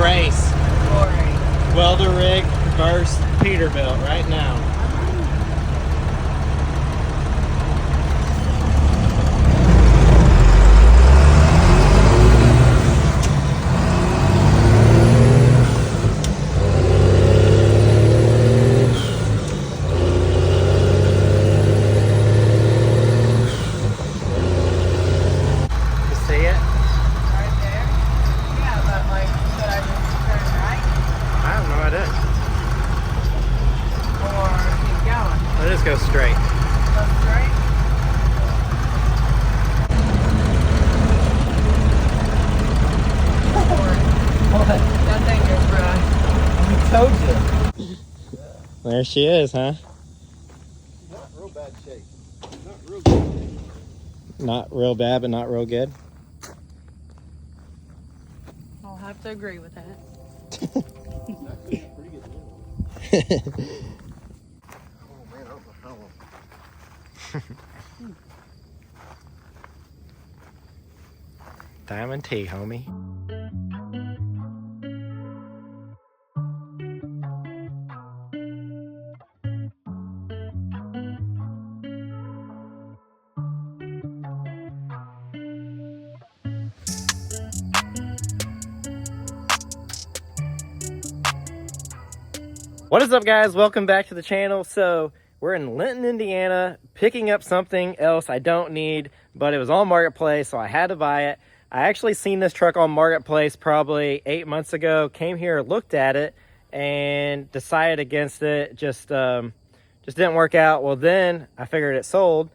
race. Corey. Welder rig versus Peterbilt right now. Go straight. Go straight? That thing is right. I told you. There she is, huh? Not real bad shape. Not real good. Not real bad, but not real good. I'll have to agree with that. Pretty good. Oh man, I don't know how long. Diamond T, homie. What is up, guys? Welcome back to the channel. So we're in Linton, Indiana, picking up something else I don't need, but it was on Marketplace, so I had to buy it. I actually seen this truck on Marketplace probably 8 months ago, came here, looked at it, and decided against it. Just didn't work out. Well, then I figured it sold,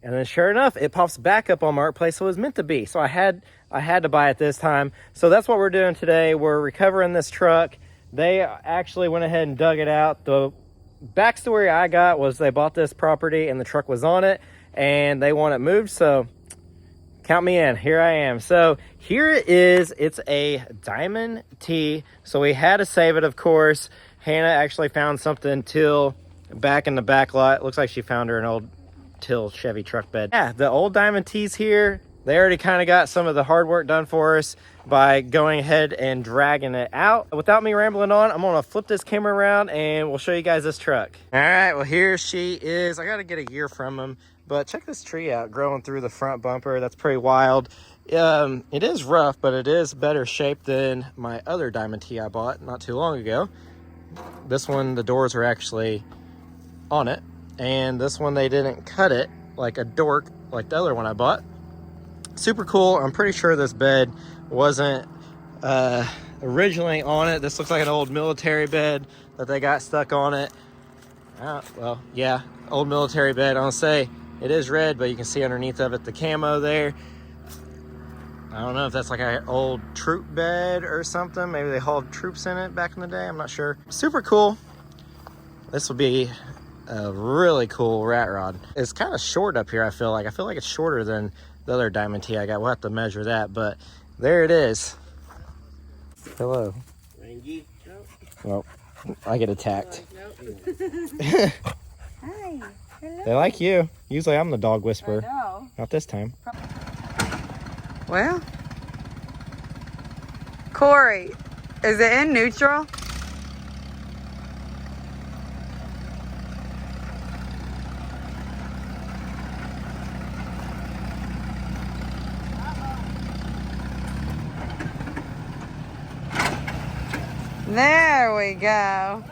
and then sure enough, it pops back up on Marketplace, so it was meant to be. So I had to buy it this time. So that's what we're doing today. We're recovering this truck. They actually went ahead and dug it out. The backstory I got was they bought this property and the truck was on it and they want it moved. So count me in. Here I am. So here it is. It's a Diamond T. So we had to save it, of course. Hannah actually found something Till back in the back lot. Looks like she found her an old Till Chevy truck bed. Yeah, the old Diamond T's here. They already kind of got some of the hard work done for us by going ahead and dragging it out. Without me rambling on, I'm gonna flip this camera around and we'll show you guys this truck. All right, well, here she is. I gotta get a year from them, but check this tree out growing through the front bumper. That's pretty wild. It is rough, but it is better shape than my other Diamond T I bought not too long ago. This one, the doors are actually on it, and this one they didn't cut it like a dork like the other one I bought. Super cool. I'm pretty sure this bed wasn't originally on it. This looks like an old military bed that they got stuck on it. Well, yeah, old military bed. I'll say it is red, but you can see underneath of it the camo there. I don't know if that's like an old troop bed or something. Maybe they hauled troops in it back in the day. I'm not sure. Super cool. This will be a really cool rat rod. It's kind of short up here. I feel like it's shorter than the other Diamond T I got. We'll have to measure that, but there it is. Hello. Well, I get attacked. Hi. Hello. They like you. Usually I'm the dog whisperer. I know. Not this time. Well, Corey, is it in neutral? There we go.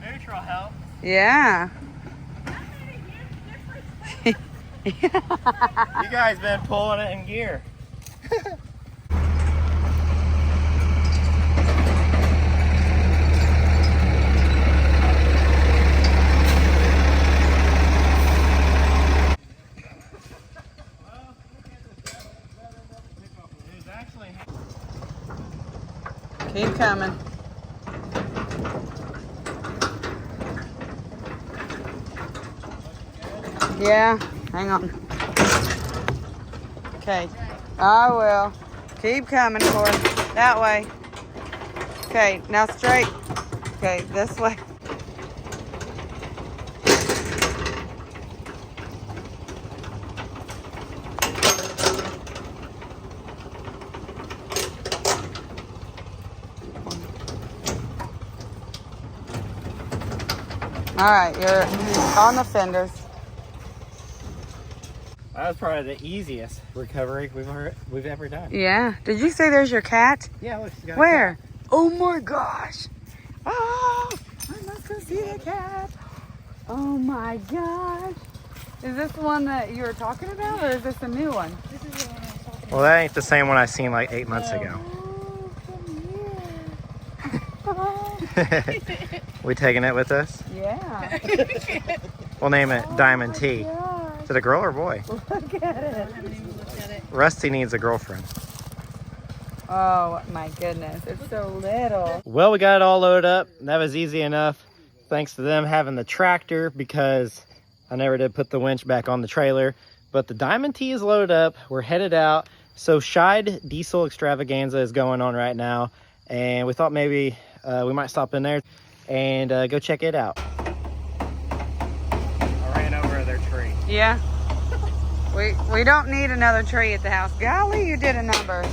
Neutral help. Yeah. You guys been pulling it in gear. Keep coming. Yeah, hang on. Okay, I will. Keep coming, Corey. That way. Okay, now straight. Okay, this way. All right, you're on the fenders. That was probably the easiest recovery we've ever done. Yeah. Did you say there's your cat? Yeah, look, she's got a Where? cat. Oh my gosh. Oh, I must go see the cat. Oh my gosh. Is this the one that you were talking about, or is this a new one? This is the one I was talking about. Well, that ain't the same one I seen like 8 months ago. Oh, come here. We taking it with us? Yeah. We'll name it Diamond T. Gosh. Is it a girl or boy? Look at it. I haven't even looked at it. Rusty needs a girlfriend. Oh my goodness, it's so little. Well, we got it all loaded up. That was easy enough. Thanks to them having the tractor, because I never did put the winch back on the trailer. But the Diamond T is loaded up. We're headed out. So Scheid Diesel Extravaganza is going on right now. And we thought maybe we might stop in there and go check it out. I ran over their tree. Yeah. We don't need another tree at the house. Golly, you did a number.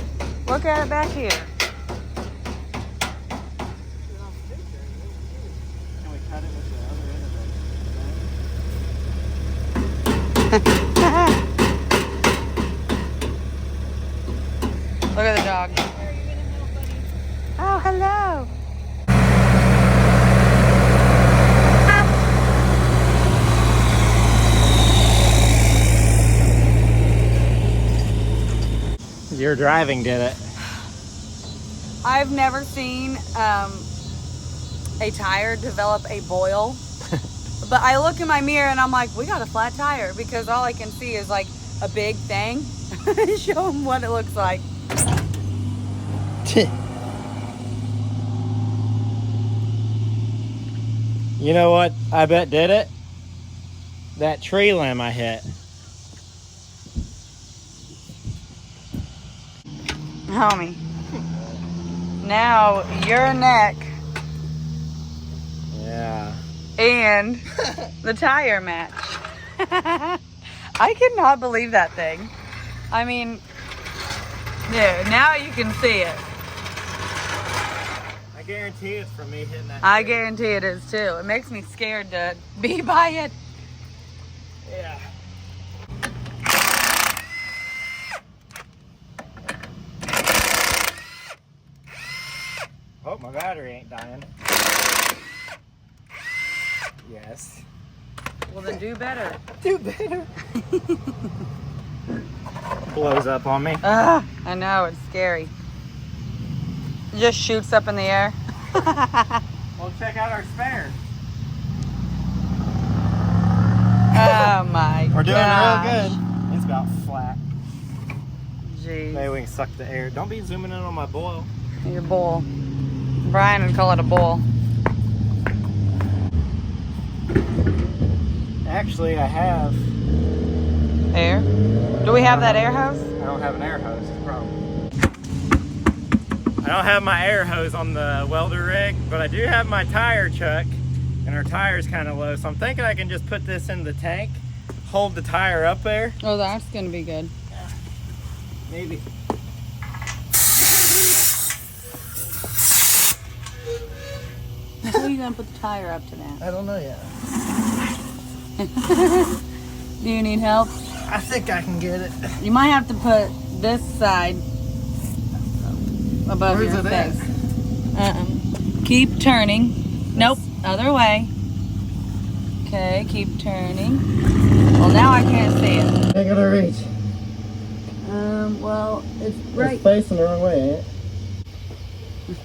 Look at it back here. Can we cut it with the other end of it? Look at the dog. Oh, hello. Your driving did it. I've never seen a tire develop a boil. But I look in my mirror and I'm like, we got a flat tire, because all I can see is like a big thing. Show them what it looks like. You know what I bet did it? That tree limb I hit. Homie. Now your neck Yeah. and the tire match. I cannot believe that thing. I mean, yeah, now you can see it. I guarantee it's from me hitting that I tree. guarantee it is too. It makes me scared to be by it. Yeah. Oh, my battery ain't dying. Yes. Well, then do better. Do better. Blows up on me. Ah, I know, it's scary. It just shoots up in the air. Well, check out our spare. Oh my We're doing gosh. real good. It's about flat. Jeez. Maybe we can suck the air. Don't be zooming in on my boil. Your bowl. Brian would call it a bowl. Actually, I have. Air? Do we have that air hose? I don't have an air hose. That's the problem. I don't have my air hose on the welder rig, but I do have my tire chuck, and our tire's kind of low, so I'm thinking I can just put this in the tank, hold the tire up there. Oh, that's gonna be good. Maybe. How are you gonna put the tire up to that? I don't know yet. Do you need help? I think I can get it. You might have to put this side above Where's your it at? face. Keep turning. Nope, other way. Okay, keep turning. Well, now I can't see it. I gotta reach. Well, it's It's facing the wrong way, ain't it?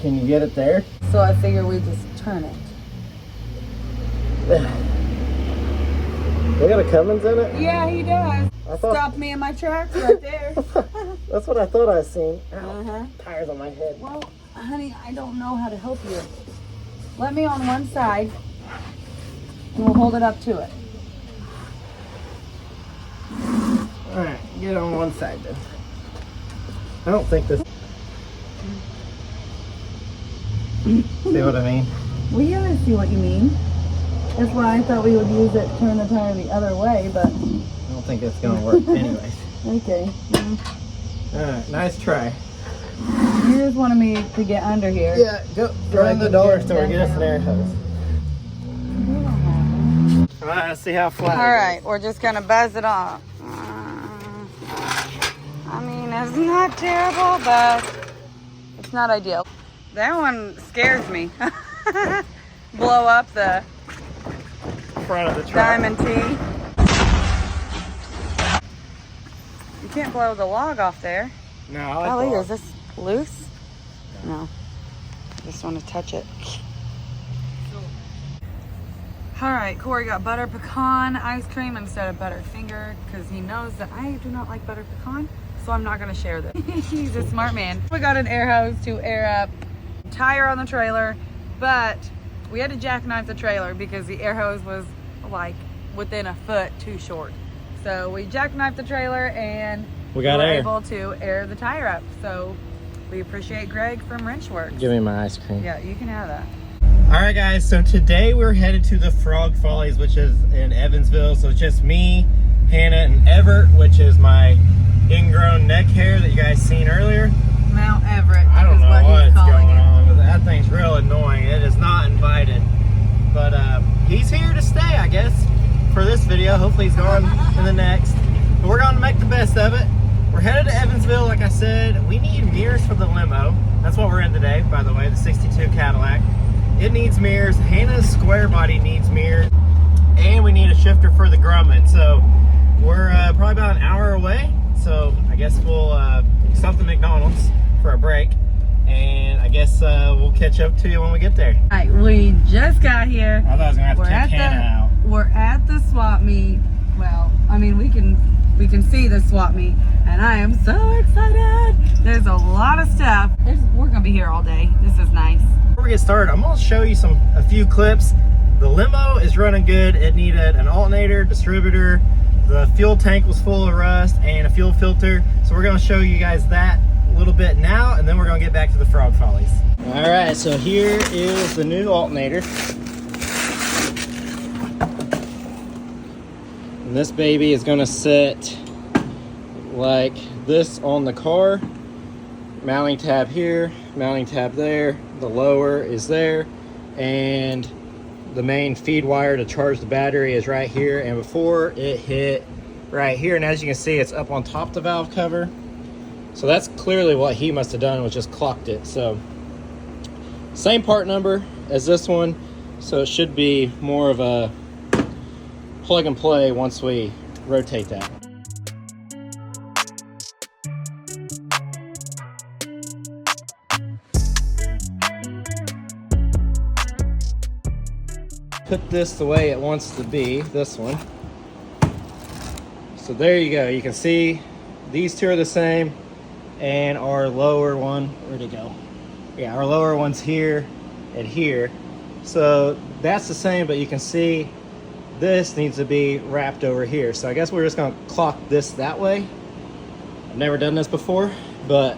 Can you get it there? So I figure we just turn it. We got a Cummins in it? Yeah, he does. I thought- Stop me in my tracks right there. That's what I thought I seen. Ow, Uh-huh. tires on my head. Well, honey, I don't know how to help you. Let me on one side, and we'll hold it up to it. Alright, get on one side then. I don't think this... See what I mean? Well, yeah, I see what you mean. That's why I thought we would use it, turn the tire the other way, but... I don't think it's gonna work anyways. Okay. Yeah. Alright, nice try. You just wanted me to get under here. Yeah, go run the dollar store, get us an air hose. Alright, let's see how flat it Alright, we're just gonna buzz it off. I mean, it's not terrible, but it's not ideal. That one scares me. Blow up the front of the truck. Diamond T. You can't blow the log off there. No, I like Golly, the is this loose? No. Just want to touch it. Alright, Corey got butter pecan ice cream instead of butterfinger because he knows that I do not like butter pecan, so I'm not going to share this. He's a smart man. We got an air hose to air up the tire on the trailer, but we had to jackknife the trailer because the air hose was like within a foot too short. So we jackknifed the trailer and We got were air. able to air the tire up. So we appreciate Greg from Wrenchworks. Give me my ice cream. Yeah, you can have that. Alright guys, so today we're headed to the Frog Follies, which is in Evansville. So it's just me, Hannah, and Everett, which is my ingrown neck hair that you guys seen earlier. Mount Everett. I don't is know what he's what's calling going it. on, but that thing's real annoying. It is not invited. But he's here to stay, I guess, for this video. Hopefully he's gone in the next. But we're going to make the best of it. We're headed to Evansville, like I said. We need mirrors for the limo. That's what we're in today, by the way, the 62 Cadillac. It needs mirrors. Hannah's square body needs mirrors. And we need a shifter for the Grumman. So we're probably about an hour away. So I guess we'll stop at McDonald's for a break. And I guess we'll catch up to you when we get there. All right, we just got here. I thought I was gonna have to kick Hannah out. We're at the swap meet. Well, I mean, we can see the swap meet, and I am so excited. There's a lot of stuff. We're gonna be here all day. This is nice. Before we get started, I'm gonna show you a few clips. The limo is running good. It needed an alternator, distributor. The fuel tank was full of rust and a fuel filter. So we're gonna show you guys that a little bit now, and then we're gonna get back to the Frog Follies. All right, so here is the new alternator. And this baby is gonna sit like this on the car. Mounting tab here, mounting tab there. The lower is there, and the main feed wire to charge the battery is right here. And before it hit right here, and as you can see, it's up on top of the valve cover. So that's clearly what he must have done, was just clocked it. So same part number as this one, so it should be more of a plug and play once we rotate that. Put this the way it wants to be, this one. So there you go. You can see these two are the same, and our lower one, where'd it go? Yeah, our lower one's here and here. So that's the same, but you can see this needs to be wrapped over here. So I guess we're just gonna clock this that way. I've never done this before, but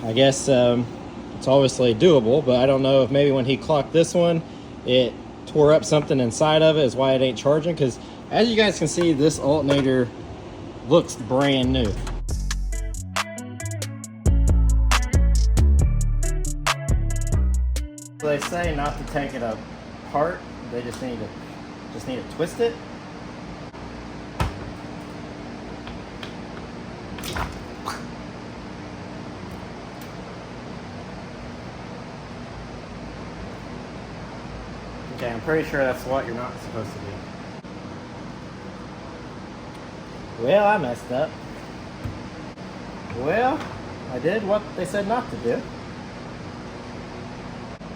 I guess it's obviously doable, but I don't know if maybe when he clocked this one, it tore up something inside of it, is why it ain't charging. Because as you guys can see, this alternator looks brand new. So they say not to take it apart, they just need to twist it. Okay, I'm pretty sure that's what you're not supposed to do. Well, I messed up. Well, I did what they said not to do.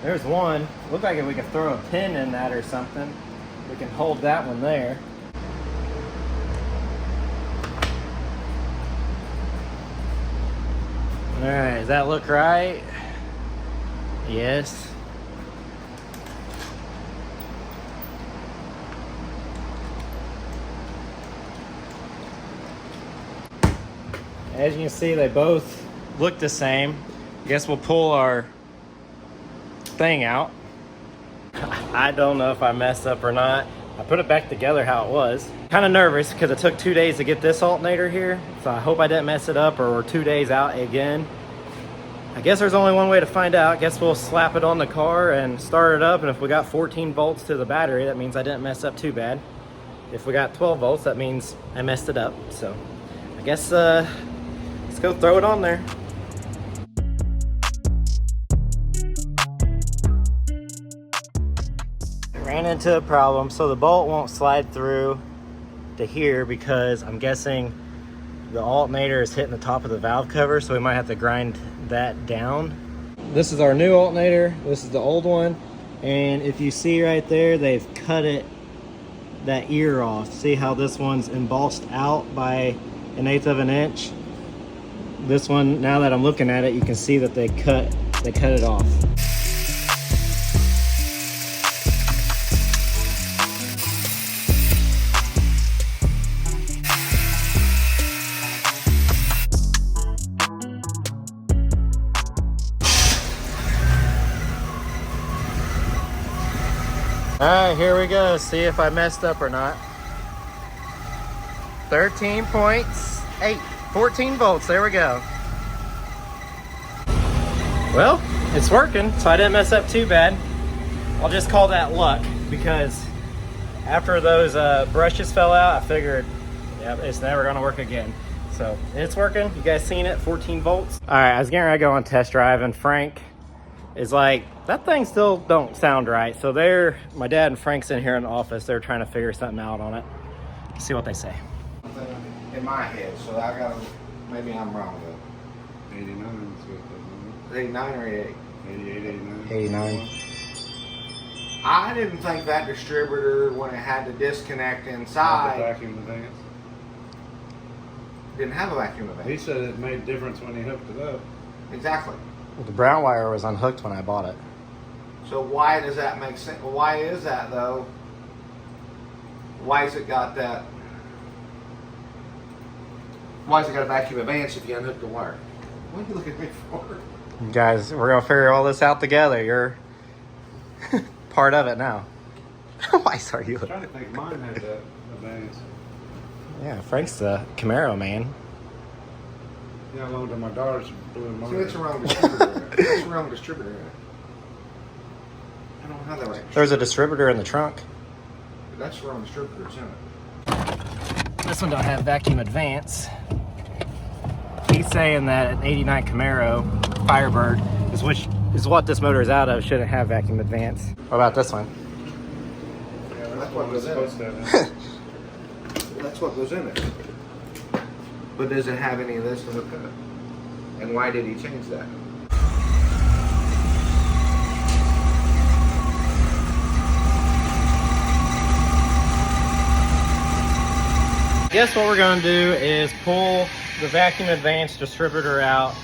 There's one. Looked like if we could throw a pin in that or something, we can hold that one there. Alright, does that look right? Yes. As you can see, they both look the same. I guess we'll pull our thing out. I don't know if I messed up or not. I put it back together how it was. Kind of nervous because it took 2 days to get this alternator here. So I hope I didn't mess it up or we're 2 days out again. I guess there's only one way to find out. I guess we'll slap it on the car and start it up. And if we got 14 volts to the battery, that means I didn't mess up too bad. If we got 12 volts, that means I messed it up. So I guess let's go throw it on there. Ran into a problem, so the bolt won't slide through to here because I'm guessing the alternator is hitting the top of the valve cover, so we might have to grind that down. This is our new alternator, this is the old one, and if you see right there, they've cut that ear off. See how this one's embossed out by 1/8 of an inch? This one, now that I'm looking at it, you can see that they cut it off. All right, here we go. See if I messed up or not. 13.8, 14 volts, there we go. Well, it's working, so I didn't mess up too bad. I'll just call that luck because after those brushes fell out, I figured, yeah, it's never gonna work again. So it's working, you guys seen it, 14 volts. All right, I was getting ready to go on test drive and Frank is like, that thing still don't sound right. So my dad and Frank's in here in the office. They're trying to figure something out on it. See what they say. In my head, so I gotta, maybe I'm wrong though. 89 is 89 or 88? 88, 89. 89. I didn't think that distributor, when it had to disconnect The inside, vacuum advance. didn't have a vacuum He advance. said it made difference when he hooked it up. Exactly. The brown wire was unhooked when I bought it. So why does that make sense? Why is that though? Why has it got that? Why has it got a vacuum advance if you unhook the wire? What are you looking at me for? You guys, we're gonna figure all this out together. You're part of it now. Why are you? I'm trying to think, mine had that advance. Yeah, Frank's the Camaro man. Yeah, I loaned to my daughter's blue and See, that's the wrong distributor. That's the wrong distributor. I don't have that right. There's a distributor in the trunk. That's the wrong distributor, isn't it? This one don't have vacuum advance. He's saying that an 89 Camaro Firebird is what this motor is out of, shouldn't have vacuum advance. What about this one? Yeah, That's what was supposed to in have. That's what goes in it. But does it have any of this to hook up? And why did he change that? Guess what we're gonna do is pull the vacuum advance distributor out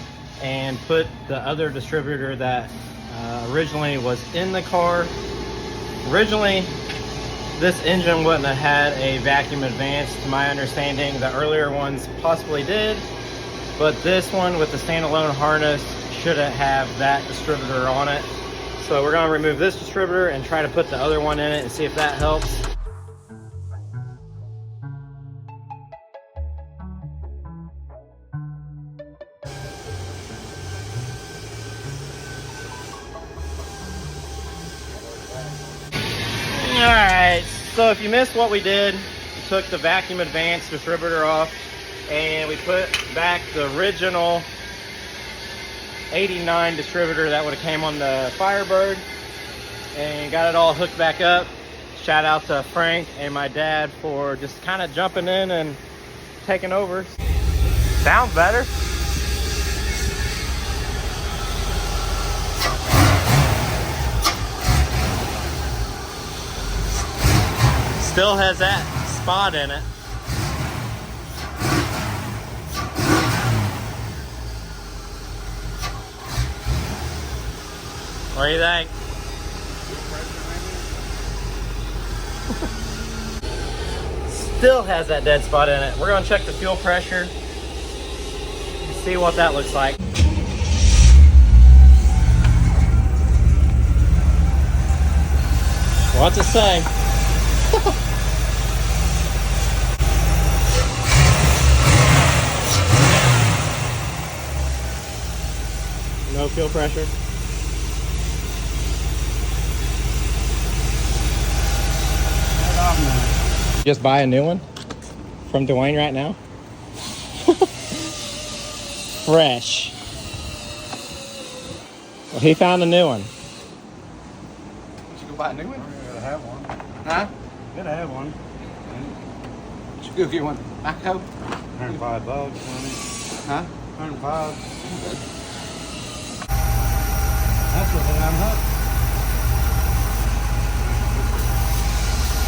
and put the other distributor that originally was in the car. Originally, this engine wouldn't have had a vacuum advance, to my understanding. The earlier ones possibly did, but this one with the standalone harness shouldn't have that distributor on it. So we're gonna remove this distributor and try to put the other one in it and see if that helps. Alright, so if you missed what we did, we took the vacuum advance distributor off and we put back the original 89 distributor that would have came on the Firebird and got it all hooked back up. Shout out to Frank and my dad for just kind of jumping in and taking over. Sounds better. Still has that spot in it. What do you think? Still has that dead spot in it. We're gonna check the fuel pressure and see what that looks like. What's it say? No fuel pressure. Just buy a new one from Dwayne right now. Fresh. Well, he found a new one. Did you go buy a new one? I gotta have one. Huh? Gotta have one. Did you go get one? Backhoe? $105, money. Huh? 105. That's what I'm hooked.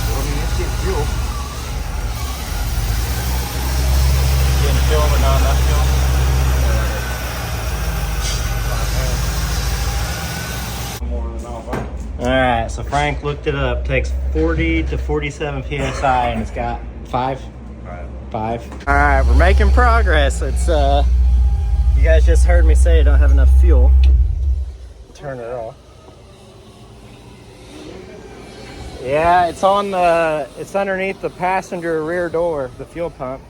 Well, I mean, it's getting fuel. Getting fuel, but not enough fuel. More than all that. Alright, so Frank looked it up. Takes 40 to 47 psi and it's got 5. Alright, we're making progress. It's you guys just heard me say I don't have enough fuel. Turn it off. Yeah, it's on the, it's underneath the passenger rear door, the fuel pump.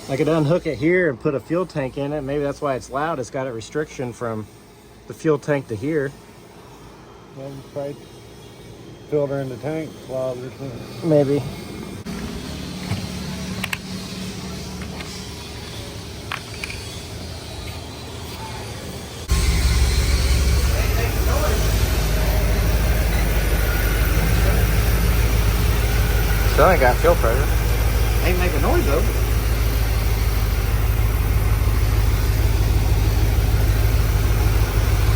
I could unhook it here and put a fuel tank in it. Maybe that's why it's loud. It's got a restriction from the fuel tank to here. Well, it's probably filter in the tank clogged or something. Maybe. Still ain't got fuel pressure. Ain't making noise though.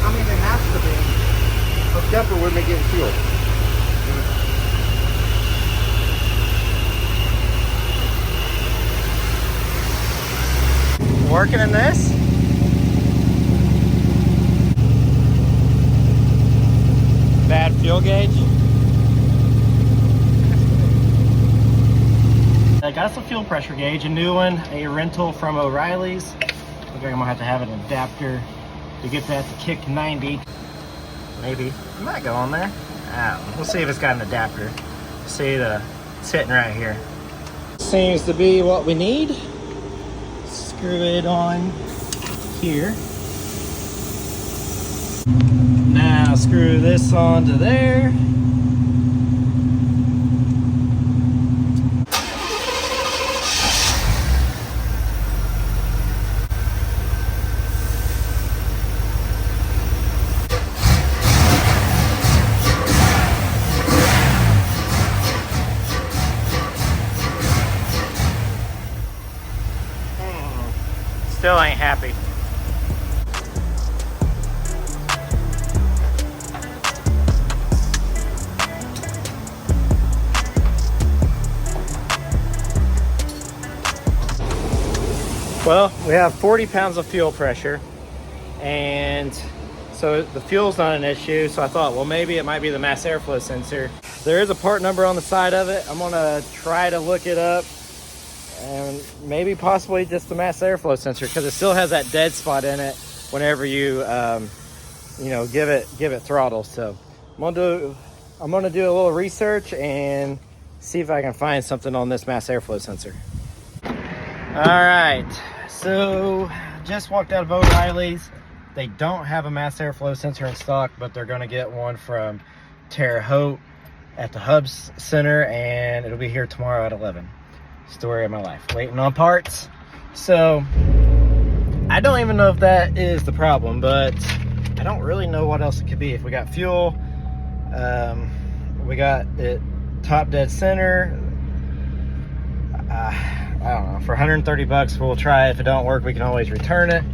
I mean, it has to be hooked up or we're getting fuel. Working in this? Bad fuel gauge. I got us a fuel pressure gauge, a new one, a rental from O'Reilly's. Looks like I'm gonna have to have an adapter to get that to kick 90. Maybe. It might go on there. We'll see if it's got an adapter. See, it's sitting right here. Seems to be what we need. Screw it on here. Now screw this onto there. Still ain't happy. Well, we have 40 pounds of fuel pressure, and so the fuel's not an issue. So I thought, well, maybe it might be the mass airflow sensor. There is a part number on the side of it. I'm gonna try to look it up, and maybe possibly just the mass airflow sensor, because it still has that dead spot in it whenever you you know, give it throttle. So I'm gonna do a little research and see if I can find something on this mass airflow sensor. All right, so just walked out of O'Reilly's. They don't have a mass airflow sensor in stock, but they're gonna get one from Terre Haute at the Hubs Center, and it'll be here tomorrow at 11. Story of my life, waiting on parts. So I don't even know if that is the problem, but I don't really know what else it could be. If we got fuel, we got it top dead center. I don't know, for 130 bucks we'll try it. If it don't work, we can always return it.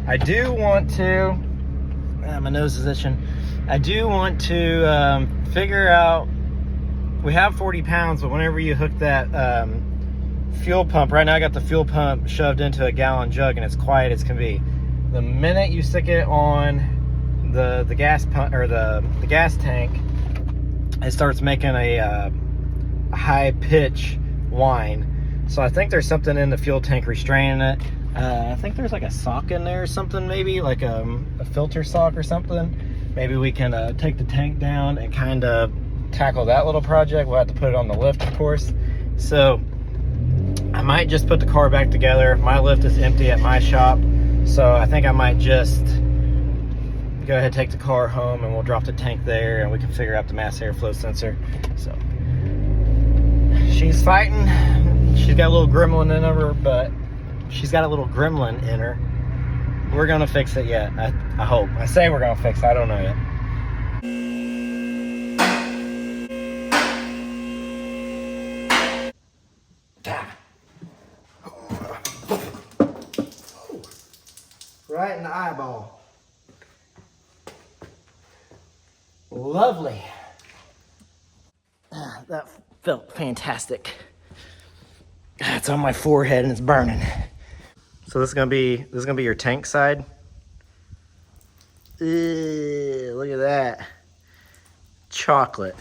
I do want to, my nose is itching. I do want to figure out, we have 40 pounds, but whenever you hook that fuel pump, right now I got the fuel pump shoved into a gallon jug and it's quiet as can be. The minute you stick it on the gas pump or the gas tank, it starts making a high pitch whine. So I think there's something in the fuel tank restraining it. I think there's like a sock in there or something, maybe like a filter sock or something. maybe we can take the tank down and kind of tackle that little project. We'll have to put it on the lift, of course. So I might just put the car back together. My lift is empty at my shop, so I think I might just go ahead and take the car home, and we'll drop the tank there, and we can figure out the mass airflow sensor. So she's fighting. She's got a little gremlin in her, but she's got a little gremlin in her. We're gonna fix it yet. I hope. I say we're gonna fix it. I don't know yet. Right in the eyeball. Lovely. That felt fantastic. It's on my forehead and it's burning. So this is gonna be your tank side. Ew, look at that. Chocolate.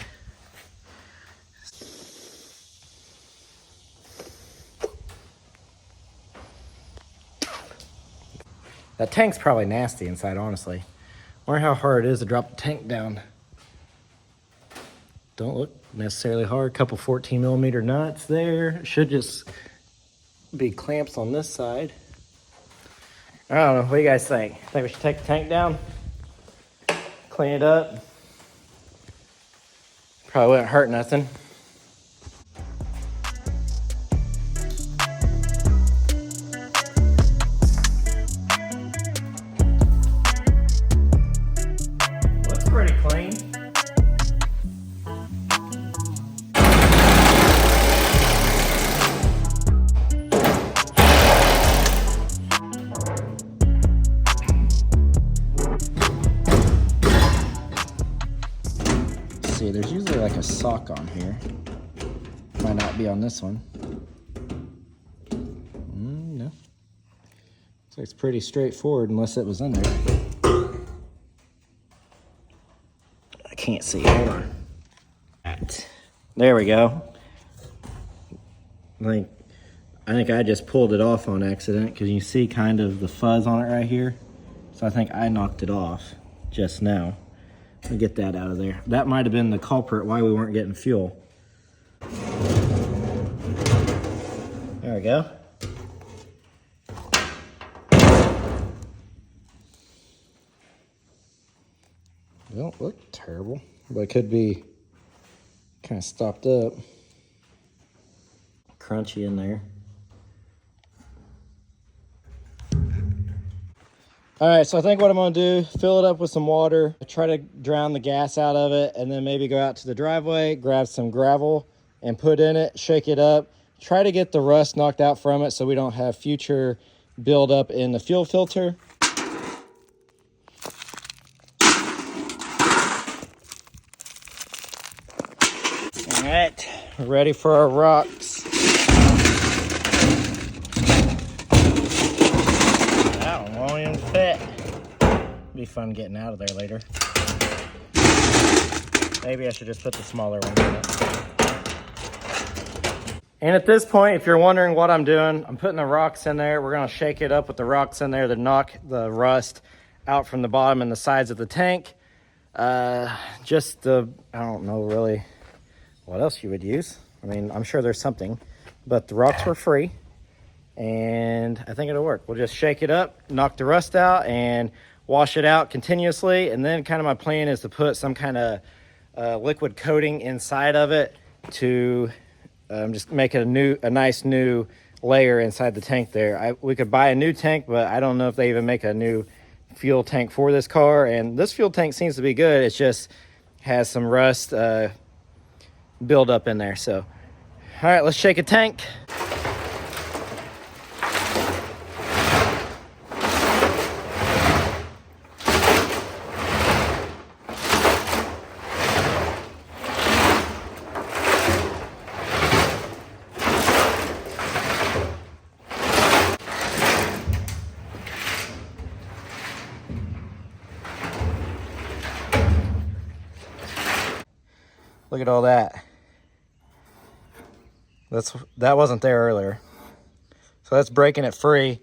That tank's probably nasty inside, honestly. Wonder how hard it is to drop the tank down. Don't look necessarily hard. Couple 14mm nuts there. Should just be clamps on this side. I don't know. What do you guys think? Think we should take the tank down? Clean it up? Probably wouldn't hurt nothing. Looks pretty clean. See, there's usually like a sock on here. Might not be on this one. No. Looks like it's pretty straightforward unless it was in there. I can't see. Hold on. There we go. I think I just pulled it off on accident because you see kind of the fuzz on it right here. So I think I knocked it off just now. Let me get that out of there. That might have been the culprit why we weren't getting fuel. There we go. Don't look terrible, but it could be kind of stopped up. Crunchy in there. All right, so I think what I'm gonna do, fill it up with some water, try to drown the gas out of it, and then maybe go out to the driveway, grab some gravel and put in it, shake it up, try to get the rust knocked out from it so we don't have future buildup in the fuel filter. All right, we're ready for our rocks. That one won't even fit. Be fun getting out of there later. Maybe I should just put the smaller one in it. And at this point, if you're wondering what I'm doing, I'm putting the rocks in there. We're gonna shake it up with the rocks in there to knock the rust out from the bottom and the sides of the tank. I don't know really what else you would use. I mean, I'm sure there's something, but the rocks were free and I think it'll work. We'll just shake it up, knock the rust out and wash it out continuously. And then kind of my plan is to put some kind of liquid coating inside of it to just make it a nice new layer inside the tank there. We could buy a new tank, but I don't know if they even make a new fuel tank for this car. And this fuel tank seems to be good. It just has some rust build up in there. So, all right, let's shake a tank. Look at all that. That wasn't there earlier. So that's breaking it free.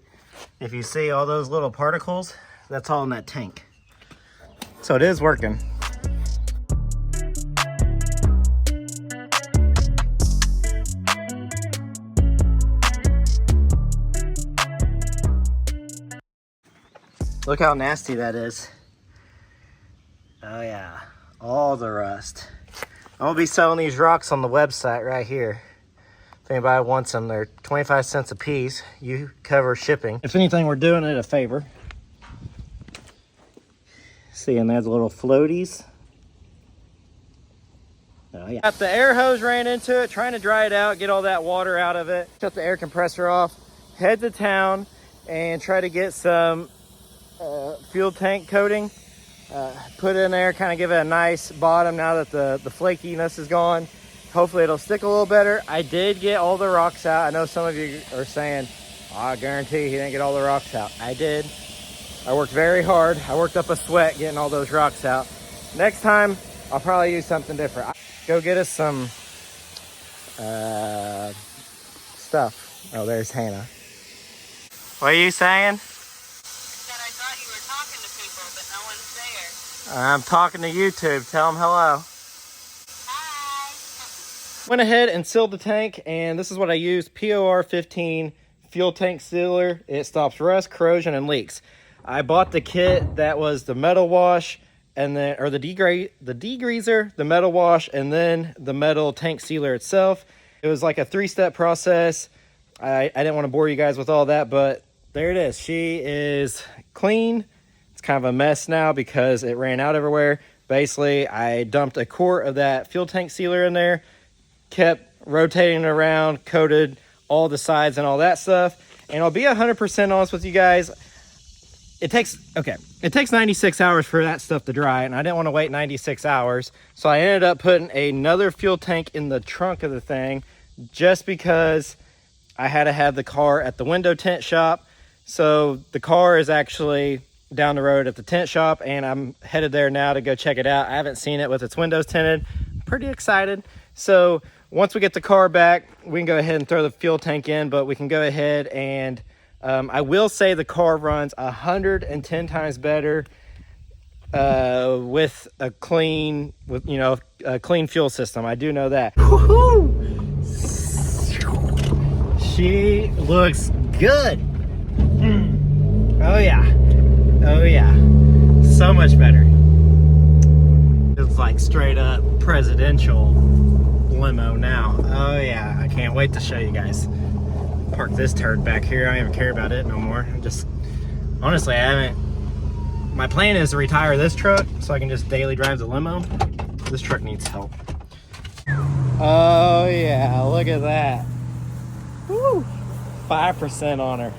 If you see all those little particles, that's all in that tank. So it is working. Look how nasty that is. Oh yeah, all the rust. I'm gonna be selling these rocks on the website right here. If anybody wants them, they're 25 cents a piece. You cover shipping. If anything, we're doing it a favor. See, and there's little floaties. Oh yeah. Got the air hose ran into it, trying to dry it out, get all that water out of it. Shut the air compressor off, head to town, and try to get some fuel tank coating. Put in there, kind of give it a nice bottom now that the flakiness is gone. Hopefully it'll stick a little better. I did get all the rocks out. I know some of you are saying, oh, I guarantee he didn't get all the rocks out. I did. I worked very hard. I worked up a sweat getting all those rocks out. Next time, I'll probably use something different. Go get us some stuff. Oh, there's Hannah. What are you saying? I thought you were talking to people, but no one's there. I'm talking to YouTube. Tell them hello. Hi. Went ahead and sealed the tank, and this is what I used. POR 15 fuel tank sealer. It stops rust, corrosion, and leaks. I bought the kit that was the metal wash, and then the degreaser, the metal wash, and then the metal tank sealer itself. It was like a 3-step process. I didn't want to bore you guys with all that, but there it is. She is clean. It's kind of a mess now because it ran out everywhere. Basically, I dumped a quart of that fuel tank sealer in there, kept rotating it around, coated all the sides and all that stuff. And I'll be 100% honest with you guys. It takes 96 hours for that stuff to dry, and I didn't want to wait 96 hours. So I ended up putting another fuel tank in the trunk of the thing just because I had to have the car at the window tint shop. So the car is actually down the road at the tent shop, and I'm headed there now to go check it out. I haven't seen it with its windows tinted. I'm pretty excited. So once we get the car back, we can go ahead and throw the fuel tank in, but we can go ahead and I will say the car runs 110 times better with a clean fuel system. I do know that. Woo-hoo! She looks good. Oh yeah. Oh yeah. So much better. It's like straight up presidential limo now. Oh yeah. I can't wait to show you guys. Park this turd back here. I don't even care about it no more. Honestly, my plan is to retire this truck so I can just daily drive the limo. This truck needs help. Oh yeah, look at that. Woo! 5% on her.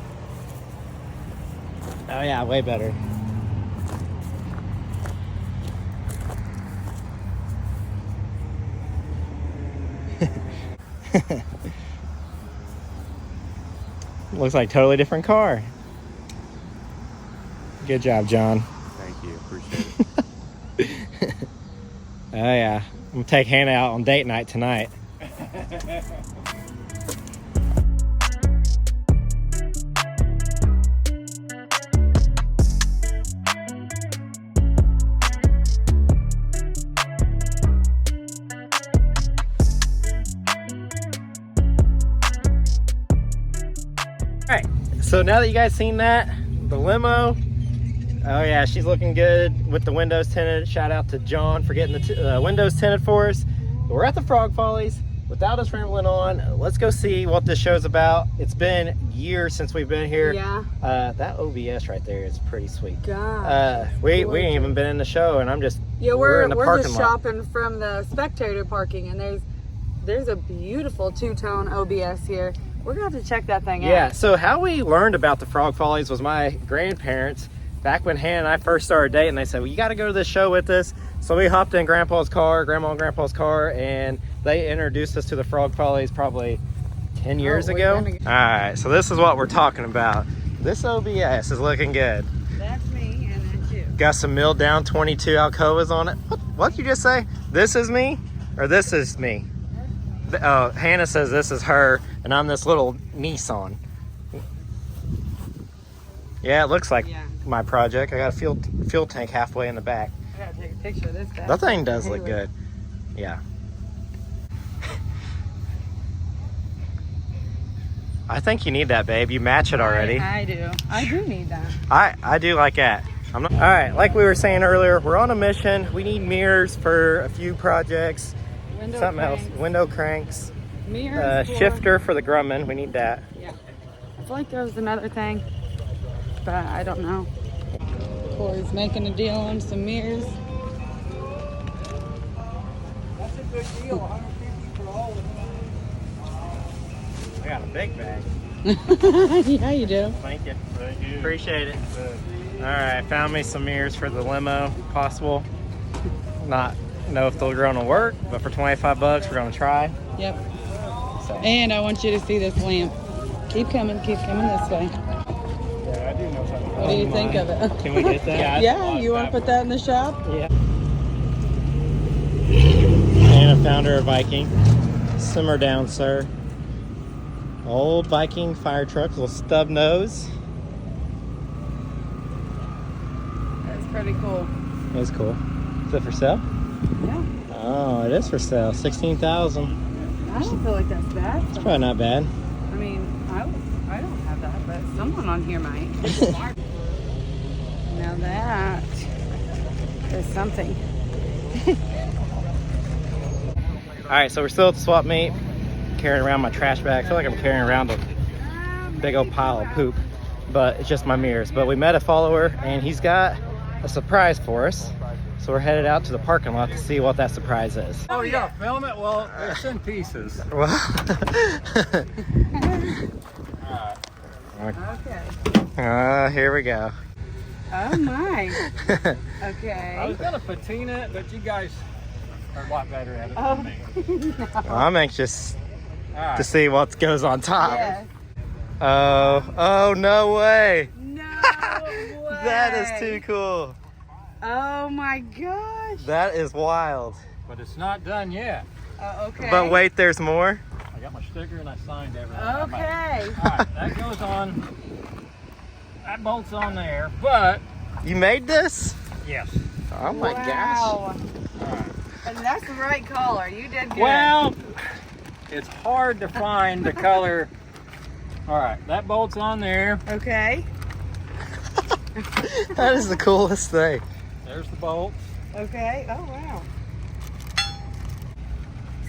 Oh yeah, way better. Looks like a totally different car. Good job, John. Thank you. Appreciate it. Oh yeah, I'm gonna take Hannah out on date night tonight. Alright, so now that you guys seen that, the limo, oh yeah, she's looking good with the windows tinted. Shout out to John for getting the windows tinted for us. We're at the Frog Follies. Without us rambling on, let's go see what this show's about. It's been years since we've been here. Yeah. That OBS right there is pretty sweet. God. We ain't even been in the show, and I'm just we're in the just parking lot. shopping from the spectator parking, and there's a beautiful two-tone OBS here. We're gonna have to check that thing out. Yeah, so how we learned about the Frog Follies was my grandparents. Back when Hannah and I first started dating, they said, well, you got to go to this show with us. So we hopped in Grandma and Grandpa's car, and they introduced us to the Frog Follies probably 10 years ago. All right, so this is what we're talking about. This OBS is looking good. That's me, and that's you. Got some milled down 22 Alcovas on it. What did you just say? This is me? Or this is me? Oh, Hannah says this is her, and I'm this little Nissan. Yeah, it looks like my project. I got a fuel tank halfway in the back. I a picture of this guy. That thing does look good. Yeah. I think you need that, babe. You match it already. I do. I do need that. I do like that. All right, like we were saying earlier, we're on a mission. We need mirrors for a few projects. Window Something cranks. else. Window cranks. Mirrors. Shifter for the Grumman. We need that. Yeah. I feel like there was another thing, but I don't know. Corey's making a deal on some mirrors. That's a good deal, 150 for all of them. We got a big bag. Yeah, you do. Thank you. Thank you. Appreciate it. All right, found me some mirrors for the limo, possible. Not know if they're going to work, but for 25 bucks, we're going to try. Yep. So. And I want you to see this lamp. Keep coming this way. Yeah, I do know something. What do you think of it? Can we get that? Yeah, you want to put that in the shop? Yeah. And I found her a Viking. Simmer down, sir. Old Viking fire truck, little stub nose. That's pretty cool. That's cool. Is it for sale? Yeah. Oh, it is for sale. 16,000. I don't feel like that's bad. It's probably not bad. I mean, I don't have that, but someone on here might. Now that is something. All right, so we're still at the swap meet, carrying around my trash bag. I feel like I'm carrying around a big old pile of poop, but it's just my mirrors. But we met a follower, and he's got a surprise for us. So we're headed out to the parking lot to see what that surprise is. Oh yeah, film it. Well, it's in pieces. Well, Okay. here we go. Oh my. I Okay. was gonna patina it, but you guys are a lot better at it Oh. than me. I'm anxious All right. to see what goes on top. Yes. Oh, no way. No way. That is too cool. Oh my gosh. That is wild. But it's not done yet. Okay. But wait, there's more. I got my sticker and I signed everything. Okay. All right, that goes on. That bolt's on there, but You made this? yes. Oh my gosh. Wow. All right. And that's the right color. You did good. Well, it's hard to find the color. All right, that bolt's on there. Okay. That is the coolest thing. There's the bolt. Okay. Oh wow.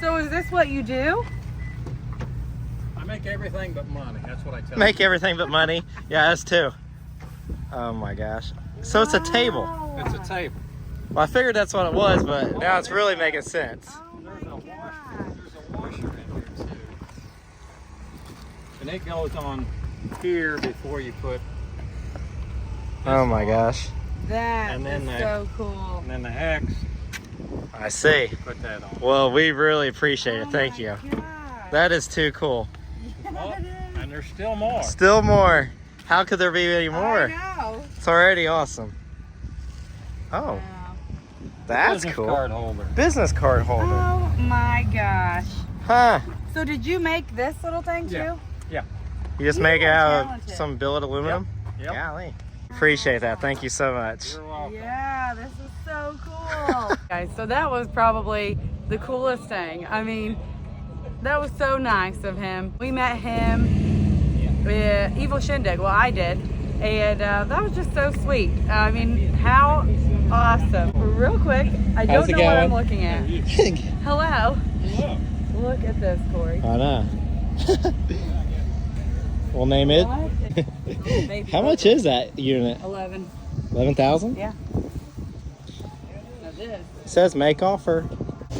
So is this what you do? I make everything but money. That's what I tell Make you. everything but money. Yeah, us too. Oh my gosh. So it's a table. Wow. It's a table. Well, I figured that's what it was, but now it's really making sense. Oh There's my a gosh. washer in here too. And it goes on here before you put. Oh my gosh. That And then is the- so cool. And then the hex, I see. put that on. Well, we really appreciate it. Oh Thank my you. gosh. That is too cool. Oh, and there's still more. Still more. How could there be any more? I know. It's already awesome. Oh, Wow. that's Business cool. card holder. Business card holder. Oh my gosh. Huh. So did you make this little thing too? Yeah. You just You make it are out of talented. some billet aluminum? Yep. Golly. Appreciate that. Thank you so much. You're welcome. Yeah, this is so cool. Guys, so that was probably the coolest thing. I mean, that was so nice of him. We met him at Evil Shindig. Well, I did. And that was just so sweet. I mean, how awesome. Real quick, I How's don't it know what I'm going? looking at. Hello. Look at this, Corey. I know. We'll name it. What? Maybe How much is that unit? 11. 11,000? Yeah. Now this. It says make offer.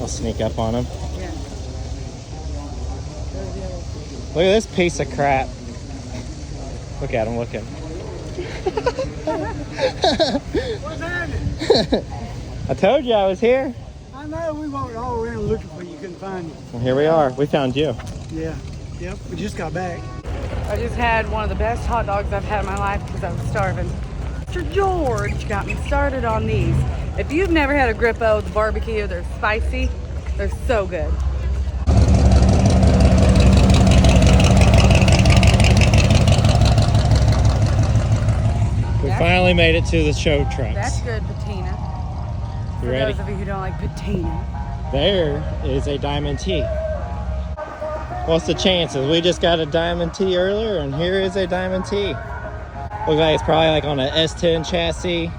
I'll sneak up on him. Yeah. Look at this piece of crap. Look at him looking. I told you I was here. I know, we walked all around looking for you, couldn't find you. Well, here we are. We found you. Yeah, yep, we just got back. I just had one of the best hot dogs I've had in my life because I was starving. Mr. George got me started on these. If you've never had a Grippo with barbecue, they're spicy. They're so good. We finally made it to the show trucks. That's good, patina. You For ready? those of you who don't like patina. There is a Diamond T. What's the chances? We just got a Diamond T earlier, and here is a Diamond T. Looks like it's probably like on an S10 chassis. A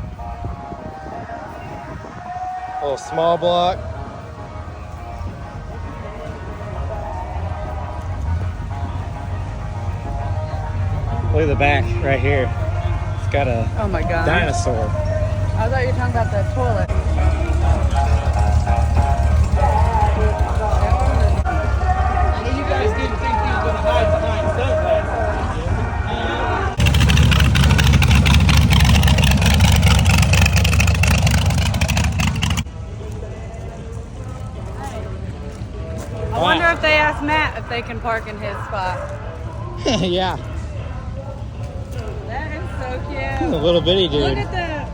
little small block. Look at the back right here. It's got a Oh my god. dinosaur. I thought you were talking about the toilet. You guys didn't think he was going to hide behind sunglasses. I wonder if they asked Matt if they can park in his spot. Yeah, That is so a cute. little bitty dude. Look at the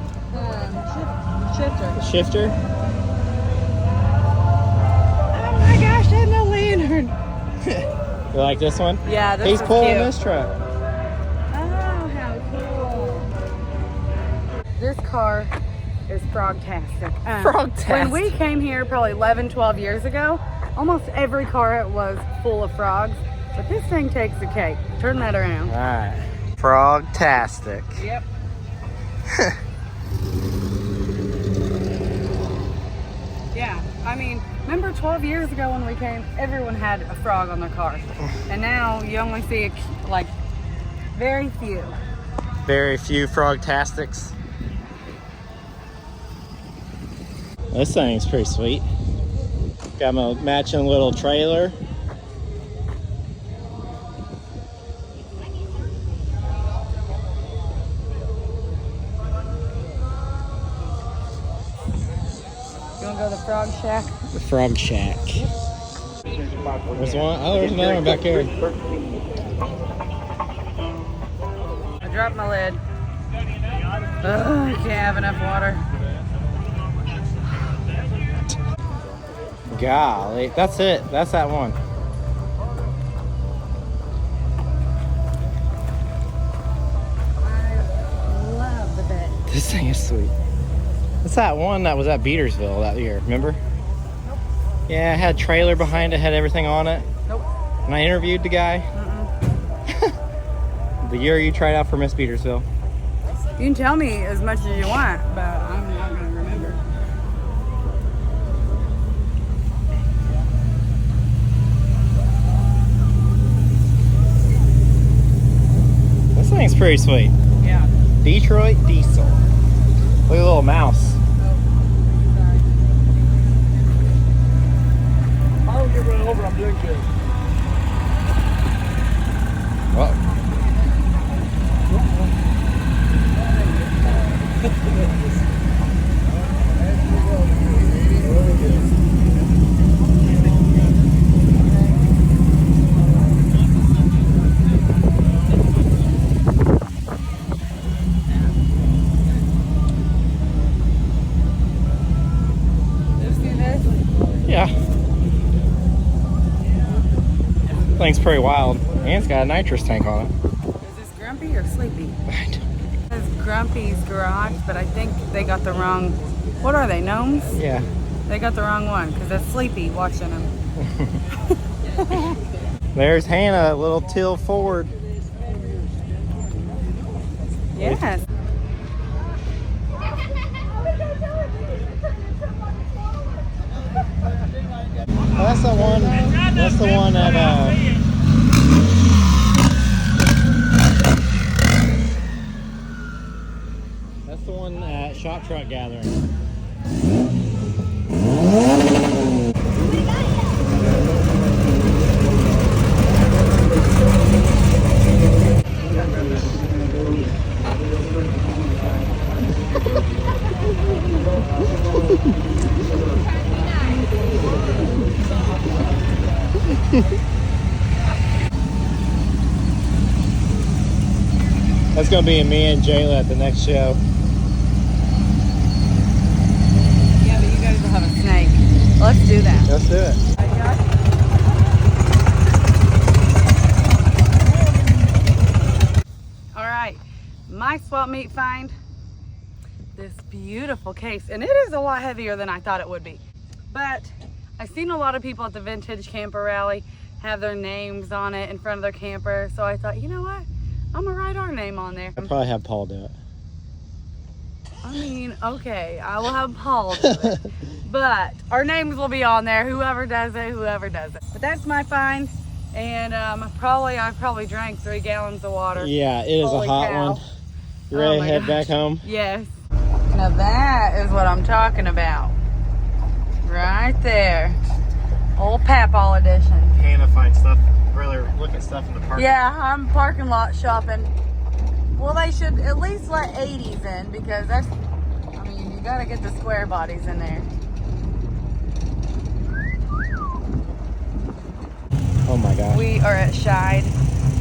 shifter. Shifter. Oh my gosh, there's no lantern. You like this one? Yeah, this He's is pulling cute. this truck. Oh, how cool. This car is frogtastic. Frogtastic. When we came here probably 11, 12 years ago, almost every car was full of frogs. But this thing takes the cake. Turn that around. All right. Frogtastic. Yep. Yeah, I mean, remember 12 years ago when we came, everyone had a frog on their car. And now you only see, like, very few. Very few Frogtastics. This thing's pretty sweet. Got my matching little trailer. You wanna go to the frog shack? The Frog Shack. There's one. Oh, there's another one back here. I dropped my lid. Ugh, I can't have enough water. Golly, that's it. That's that one. I love the bed. This thing is sweet. That's that one that was at Beatersville that year, remember? Nope. Yeah, it had trailer behind it, had everything on it. Nope. And I interviewed the guy. The year you tried out for Miss Beatersville. You can tell me as much as you want, but I'm not gonna remember. This thing's pretty sweet. Yeah. Detroit Diesel. Look at the little mouse. I don't get run over, I'm doing good. Whoa. You see this? Yeah. Thing's pretty wild. And it's got a nitrous tank on it. Is this Grumpy or Sleepy? I don't- This is Grumpy's garage, but I think they got the wrong. What are they, gnomes? Yeah. They got the wrong one because that's Sleepy watching them. There's Hannah, a little till forward. Yes. Oh, that's the one. That's the one that. That's the one at Shop Truck Gathering. That's gonna be me and Jayla at the next show. Yeah, but you guys will have a snake. Let's do that. Let's do it. All right, my swap meet find. this beautiful case. And it is a lot heavier than I thought it would be. But I've seen a lot of people at the Vintage Camper Rally have their names on it in front of their camper. So I thought, you know what? I'm gonna write our name on there. I'll probably have Paul do it. I mean, okay, I will have Paul do it. But our names will be on there, whoever does it. But that's my find. And I probably drank 3 gallons of water. Yeah, it is Holy a hot cow. one. You ready Oh to my head gosh. back home? Yes. Now that is what I'm talking about. Right there. Old Papal edition. Hannah finds stuff, rather look at stuff in the park. Yeah, I'm parking lot shopping. Well, they should at least let 80s in because that's, I mean, you gotta get the square bodies in there. Oh my gosh. We are at Scheid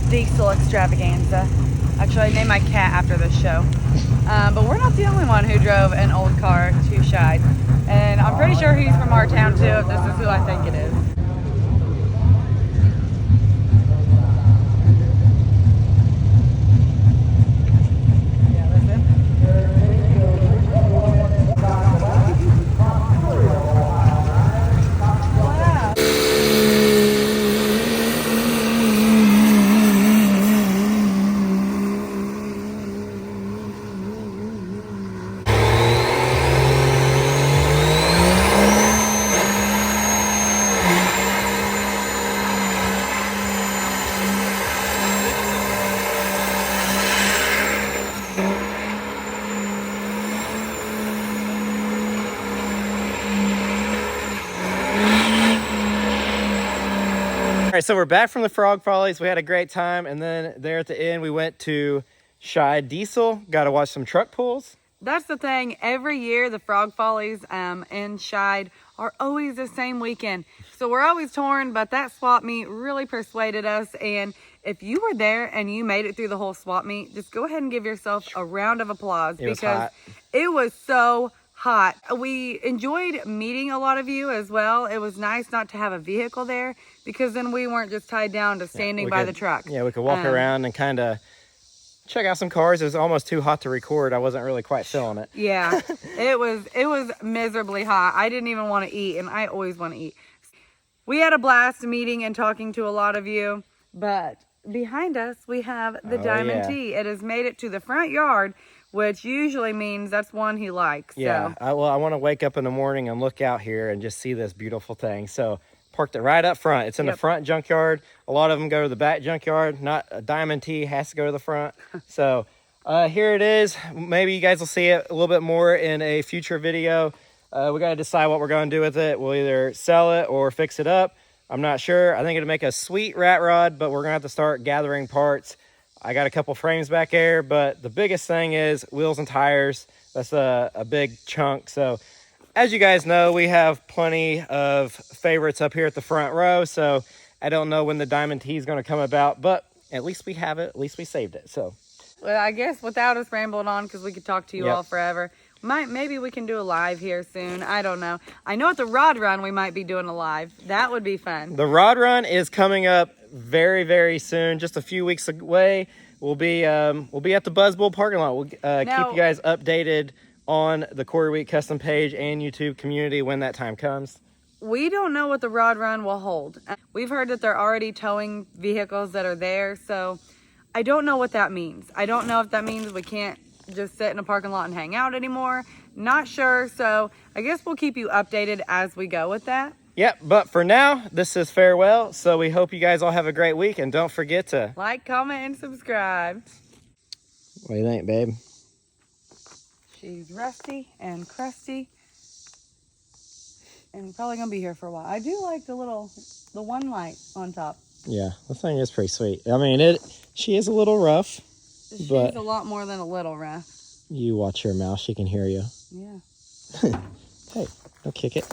Diesel Extravaganza. Actually, I named my cat after this show. But we're not the only one who drove an old car to Scheid. And I'm pretty sure he's from our town too, if this is who I think it is. Yeah, listen. Wow. All right, so we're back from the Frog Follies. We had a great time, and then there at the end, we went to Scheid Diesel. Got to watch some truck pulls. That's the thing. Every year, the Frog Follies in Scheid are always the same weekend. So we're always torn, but that swap meet really persuaded us. And if you were there and you made it through the whole swap meet, just go ahead and give yourself a round of applause It was because hot. it was so hot. We enjoyed meeting a lot of you as well. It was nice not to have a vehicle there because then we weren't just tied down to standing We by could- the truck. Yeah, we could walk around and kind of check out some cars. It was almost too hot to record. I wasn't really quite feeling it. Yeah, it was miserably hot. I didn't even want to eat, and I always want to eat. We had a blast meeting and talking to a lot of you, but behind us we have the Diamond yeah. T. It has made it to the front yard, which usually means that's one he likes. Yeah, So. I want to wake up in the morning and look out here and just see this beautiful thing. So parked it right up front. It's in the Yep. front junkyard. A lot of them go to the back junkyard. Not a Diamond T has to go to the front. So here it is. Maybe you guys will see it a little bit more in a future video. We got to decide what we're going to do with it. We'll either sell it or fix it up. I'm not sure. I think it'll make a sweet rat rod, but we're going to have to start gathering parts. I got a couple frames back there, but the biggest thing is wheels and tires. That's a big chunk. So as you guys know, we have plenty of favorites up here at the front row. So I don't know when the Diamond T is going to come about, but at least we have it. At least we saved it. So Well, I guess without us rambling on, because we could talk to you Yep. all forever. Maybe we can do a live here soon. I don't know. I know at the Rod Run we might be doing a live. That would be fun. the Rod Run is coming up very, very soon. Just a few weeks away. We'll be at the Buzz Bowl parking lot. We'll keep you guys updated on the Quarter Week Custom page and YouTube community when that time comes. We don't know what the Rod Run will hold. We've heard that they're already towing vehicles that are there, so I don't know what that means. I don't know if that means we can't just sit in a parking lot and hang out anymore. Not sure, so I guess we'll keep you updated as we go with that. Yep, but for now, this is farewell. So we hope you guys all have a great week, and don't forget to Like, comment, and subscribe. What do you think, babe? She's rusty and crusty and probably gonna be here for a while. I do like the one light on top. Yeah, this thing is pretty sweet. I mean, she is a little rough, She's but a lot more than a little rough. you watch your mouth. She can hear you. Yeah. Hey, don't kick it.